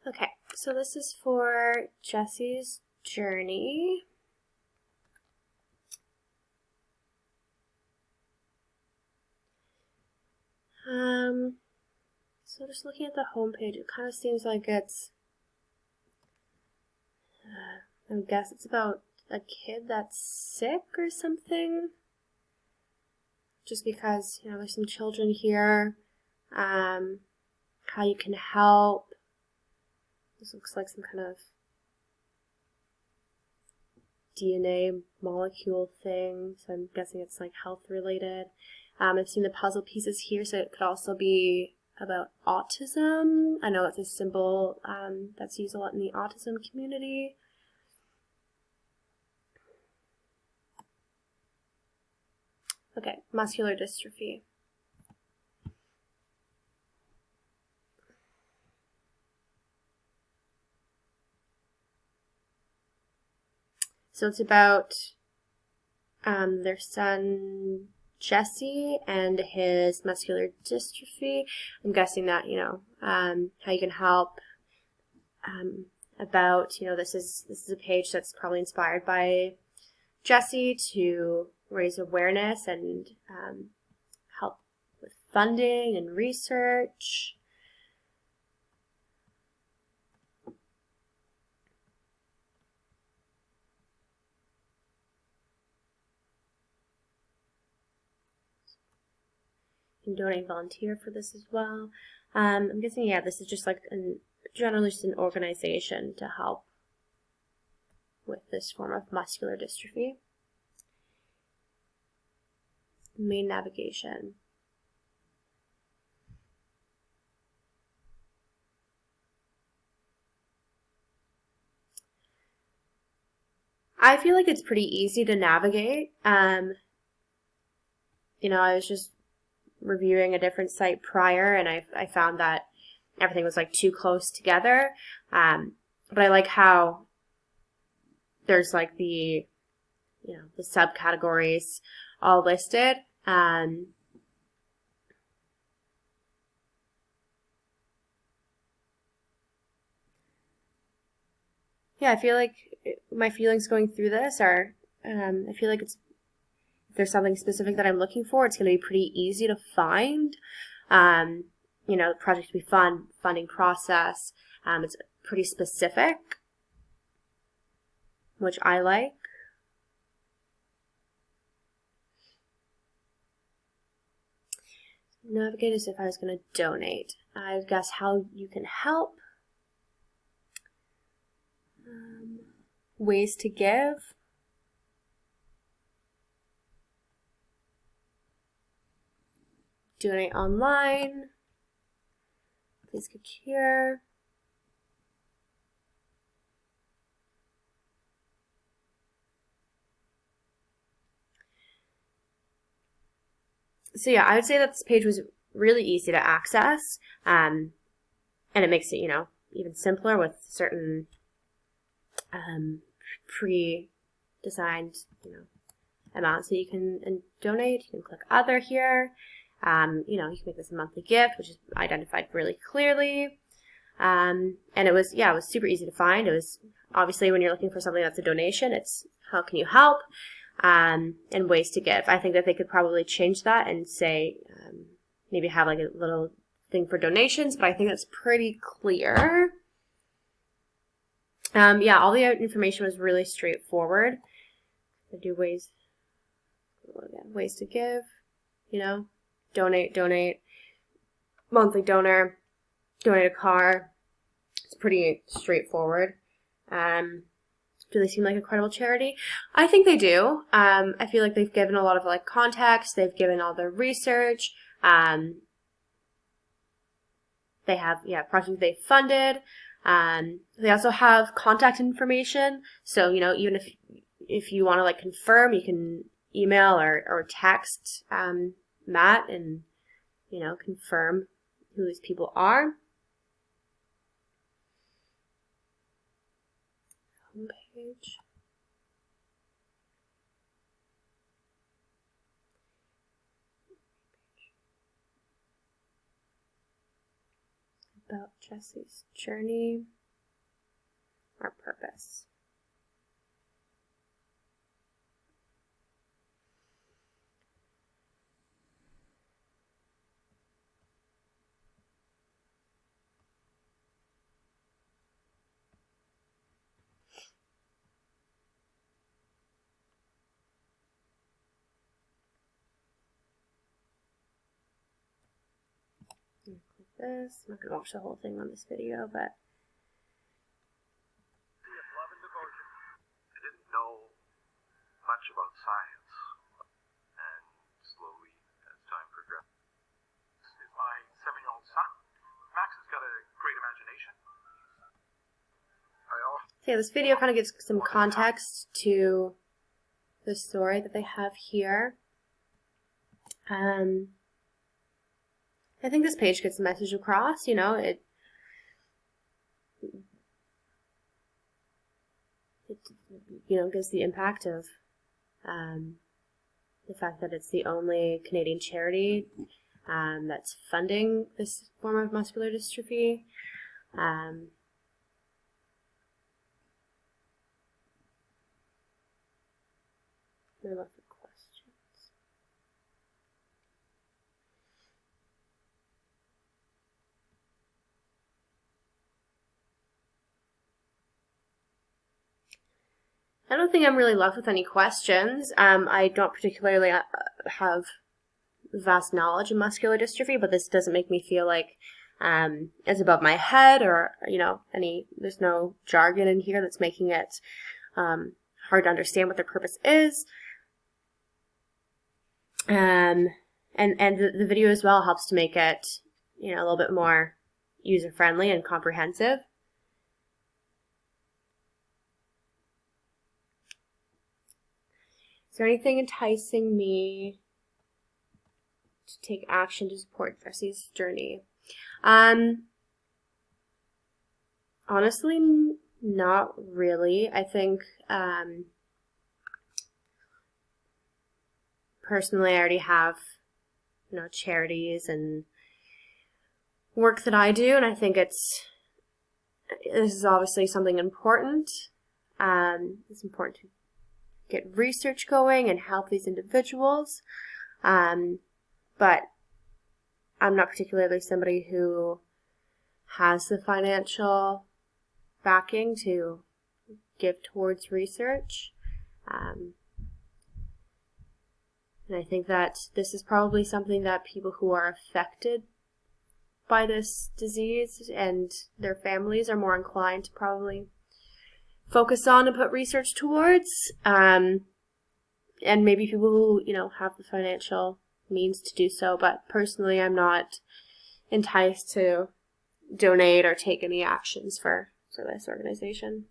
Okay, so this is for Jesse's journey. So just looking at the homepage, it kind of seems like it's, I guess it's about a kid that's sick or something. Just because, there's some children here, how you can help. This looks like some kind of DNA molecule thing, so I'm guessing it's like health related. I've seen the puzzle pieces here, so it could also be about autism. I know it's a symbol that's used a lot in the autism community. Okay, muscular dystrophy. So it's about their son Jesse and his muscular dystrophy. I'm guessing that, how you can help. About, this is a page that's probably inspired by Jesse to raise awareness and help with funding and research. You can donate, volunteer for this as well. I'm guessing, this is just like generally just an organization to help with this form of muscular dystrophy. Main navigation. I feel like it's pretty easy to navigate. I was just reviewing a different site prior, and I found that everything was like too close together. But I like how there's like the subcategories all listed. I feel like my feelings going through this are, I feel like if there's something specific that I'm looking for, it's going to be pretty easy to find. The project will be fun, funding process. It's pretty specific, which I like. Navigate as if I was going to donate. I guess how you can help. Ways to give. Donate online. Please click here. So I would say that this page was really easy to access, and it makes it, even simpler with certain pre-designed, amounts that you can donate. You can click other here. You can make this a monthly gift, which is identified really clearly. And it was super easy to find. It was obviously when you're looking for something that's a donation, it's how can you help, and ways to give. I think that they could probably change that and say, maybe have like a little thing for donations, but I think that's pretty clear. All the information was really straightforward. I do ways to give, donate, monthly donor, donate a car. It's pretty straightforward. Do they seem like a credible charity? I think they do. I feel like they've given a lot of context. They've given all their research. They have projects they've funded. They also have contact information. So even if you want to confirm, you can email or text Matt and confirm who these people are. Homepage. About Jesse's journey. our purpose. Click this. I'm not going to watch the whole thing on this video, but Love and devotion. I didn't know much about science, and slowly, as time progressed, is my 7-year-old son. Max has got a great imagination. So yeah, this video kind of gives some context to the story that they have here. I think this page gets the message across, you know, it gives the impact of the fact that it's the only Canadian charity that's funding this form of muscular dystrophy. There are lots of questions. I don't think I'm really left with any questions. I don't particularly have vast knowledge of muscular dystrophy, but this doesn't make me feel like it's above my head, or there's no jargon in here that's making it hard to understand what their purpose is. And the video as well helps to make it a little bit more user friendly and comprehensive. Is there anything enticing me to take action to support Jesse's journey? Honestly, not really. I think personally, I already have charities and work that I do, and I think this is obviously something important. It's important to get research going and help these individuals, but I'm not particularly somebody who has the financial backing to give towards research, and I think that this is probably something that people who are affected by this disease and their families are more inclined to probably focus on and put research towards, and maybe people who have the financial means to do so. But personally, I'm not enticed to donate or take any actions for this organization.